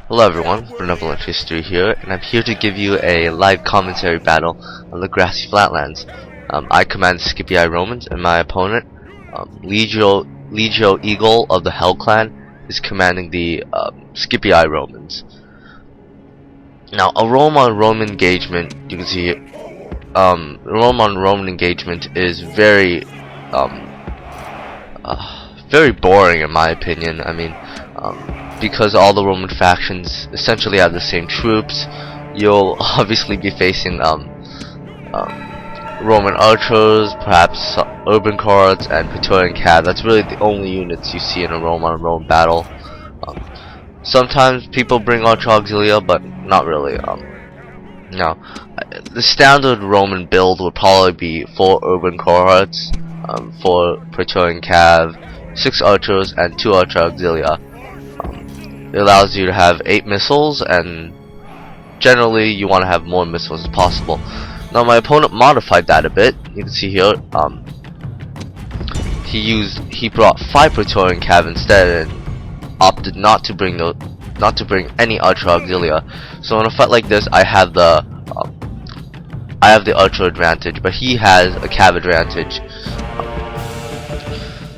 Hello everyone, Benevolent History here, and I'm here to give you a live commentary battle on the grassy flatlands. I command Scipii Romans, and my opponent, Legio-Eagle of the Hell Clan, is commanding the Scipii Romans. Now, a Roman-on-Roman engagement, you can see, Roman-on-Roman engagement is very boring in my opinion. I mean, because all the Roman factions essentially have the same troops, you'll obviously be facing Roman archers, perhaps urban cards, and Praetorian cav. That's really the only units you see in a Roman-on-Roman battle. Sometimes people bring archer auxilia, but not really. Now, the standard Roman build would probably be 4 urban cohorts, 4 Praetorian cav, 6 archers, and 2 archer auxilia. It allows you to have 8 missiles, and generally you want to have more missiles as possible. Now my opponent modified that a bit. You can see here, he brought 5 Praetorian cav instead, and opted not to bring any archer auxilia. So in a fight like this, I have the archer advantage, but he has a cav advantage.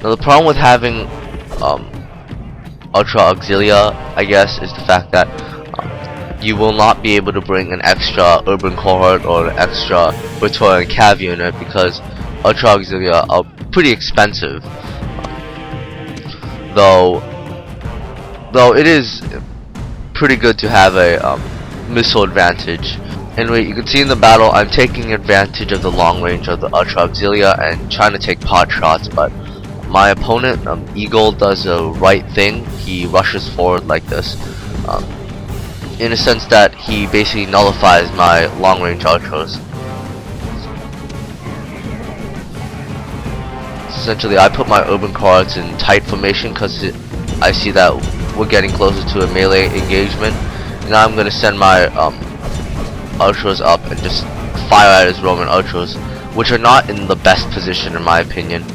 Now the problem with having archer auxilia, I guess, is the fact that you will not be able to bring an extra urban cohort or an extra Praetorian cav unit because archer auxilia are pretty expensive. Though it is pretty good to have a missile advantage. Anyway, you can see in the battle I'm taking advantage of the long range of the archer auxilia and trying to take pot shots, but my opponent, Eagle, does the right thing. He rushes forward like this, in a sense that he basically nullifies my long range archers. Essentially, I put my urban cards in tight formation because I see that we're getting closer to a melee engagement. Now I'm going to send my archers up and just fire at his Roman archers, which are not in the best position in my opinion.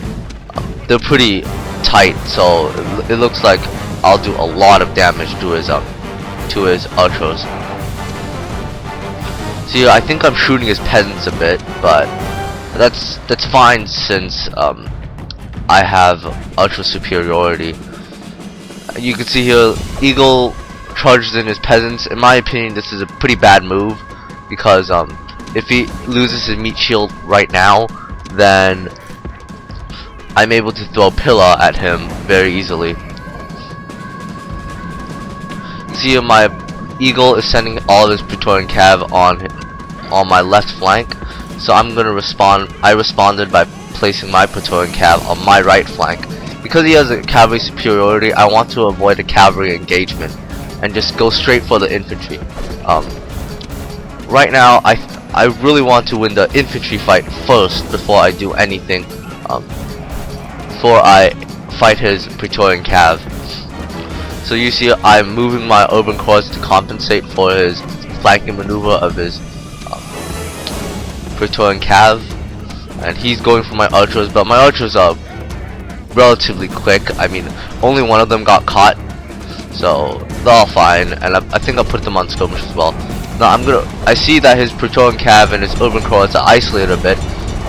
They're pretty tight, so it looks like I'll do a lot of damage to his archers. See, I think I'm shooting his peasants a bit, but that's fine since I have archer superiority. You can see here, Eagle charges in his peasants. In my opinion, this is a pretty bad move because if he loses his meat shield right now, then I'm able to throw pillar at him very easily. You see here, my Eagle is sending all of his Praetorian cav on my left flank, so I'm gonna respond. I responded by placing my Praetorian cav on my right flank. Because he has a cavalry superiority, I want to avoid a cavalry engagement and just go straight for the infantry. Right now, I really want to win the infantry fight first before I do anything. Before I fight his Praetorian cav. So you see, I'm moving my urban corps to compensate for his flanking maneuver of his Praetorian cav, and he's going for my archers, but my archers are relatively quick. I mean, only one of them got caught, so they're all fine, and I think I'll put them on skirmish as well. Now I see that his Praetorian cav and his urban corps are isolated a bit,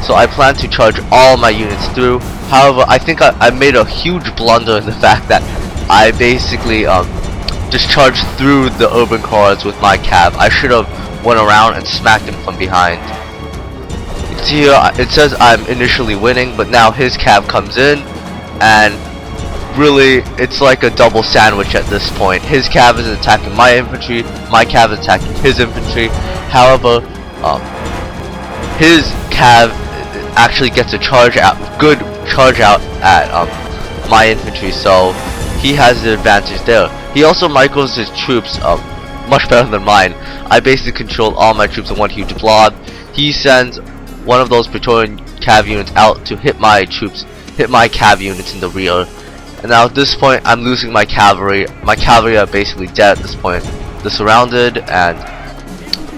so I plan to charge all my units through. However, I think I made a huge blunder in the fact that I basically just charged through the urban corps with my cav. I should have went around and smacked him from behind. You can see here, it says I'm initially winning, but now his cav comes in, and really it's like a double sandwich at this point. His cav is attacking my infantry, my cav is attacking his infantry. However, his cav actually gets a good charge out at my infantry, so he has the advantage there. He also micros his troops much better than mine. I basically control all my troops in one huge blob. He sends one of those Praetorian cav units out to hit my cav units in the rear. And now at this point, I'm losing my cavalry. My cavalry are basically dead at this point. They're surrounded, and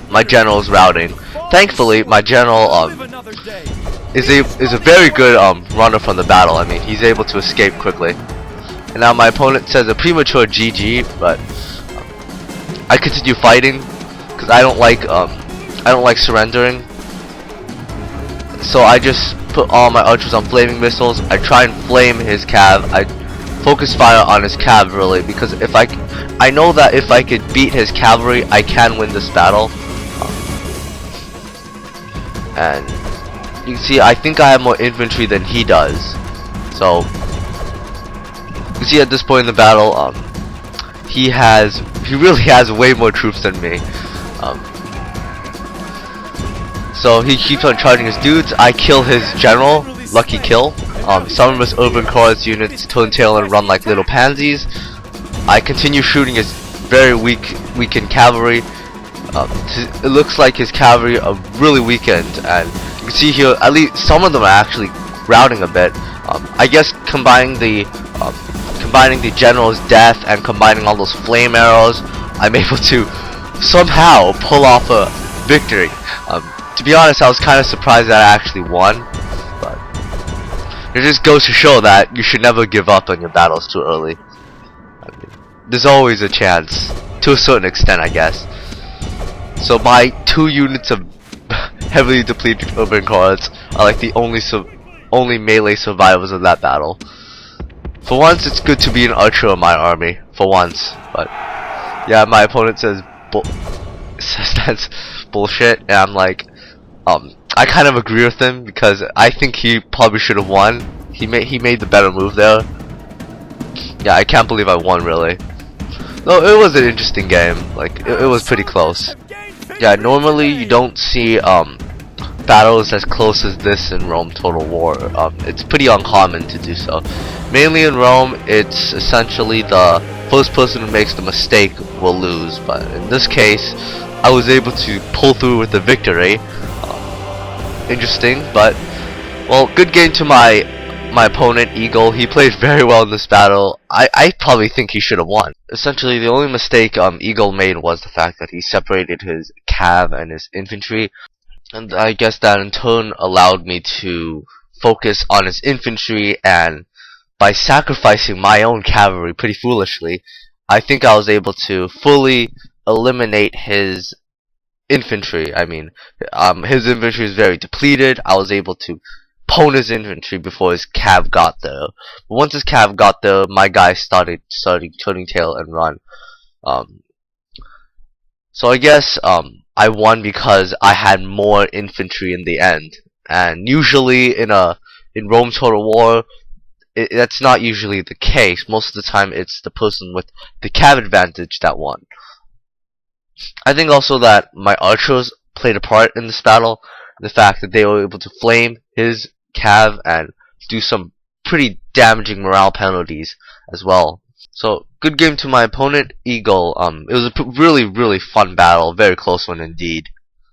my general is routing. Thankfully, my general is a very good runner from the battle. I mean, he's able to escape quickly. And now my opponent says a premature GG, but I continue fighting because I don't like surrendering. So I just put all my archers on flaming missiles. I try and flame his cav. I focus fire on his cav really, because if I know that if I could beat his cavalry, I can win this battle. And you can see I think I have more infantry than he does. So you can see at this point in the battle, he really has way more troops than me. So he keeps on charging his dudes. I kill his general, lucky kill. Some of his urban chorus units turn tail and run like little pansies. I continue shooting his very weakened cavalry. It looks like his cavalry are really weakened, and you can see here at least some of them are actually routing a bit. I guess combining the general's death and combining all those flame arrows, I'm able to somehow pull off a victory. To be honest, I was kind of surprised that I actually won, but it just goes to show that you should never give up on your battles too early. I mean, there's always a chance, to a certain extent, I guess. So my 2 units of heavily depleted urban cards are like the only melee survivors of that battle. For once, it's good to be an archer in my army. For once, but yeah, my opponent says that's bullshit, and I'm like, I kind of agree with him because I think he probably should have won. He made the better move there. Yeah, I can't believe I won really. No, it was an interesting game. Like it was pretty close. Yeah, normally you don't see battles as close as this in Rome Total War. It's pretty uncommon to do so. Mainly in Rome, it's essentially the first person who makes the mistake will lose. But in this case, I was able to pull through with the victory. Interesting, but well, good game to my opponent Eagle. He played very well in this battle. I probably think he should have won. Essentially, the only mistake Eagle made was the fact that he separated his cav and his infantry, and I guess that in turn allowed me to focus on his infantry, and by sacrificing my own cavalry pretty foolishly, I think I was able to fully eliminate his infantry. I mean, his infantry is very depleted. I was able to pwn his infantry before his cav got there. But once his cav got there, my guys started turning tail and run. So I guess I won because I had more infantry in the end. And usually in Rome Total War, that's not usually the case. Most of the time, it's the person with the cav advantage that won. I think also that my archers played a part in this battle. The fact that they were able to flame his cav and do some pretty damaging morale penalties as well. So good game to my opponent Eagle. It was a really fun battle, very close one indeed.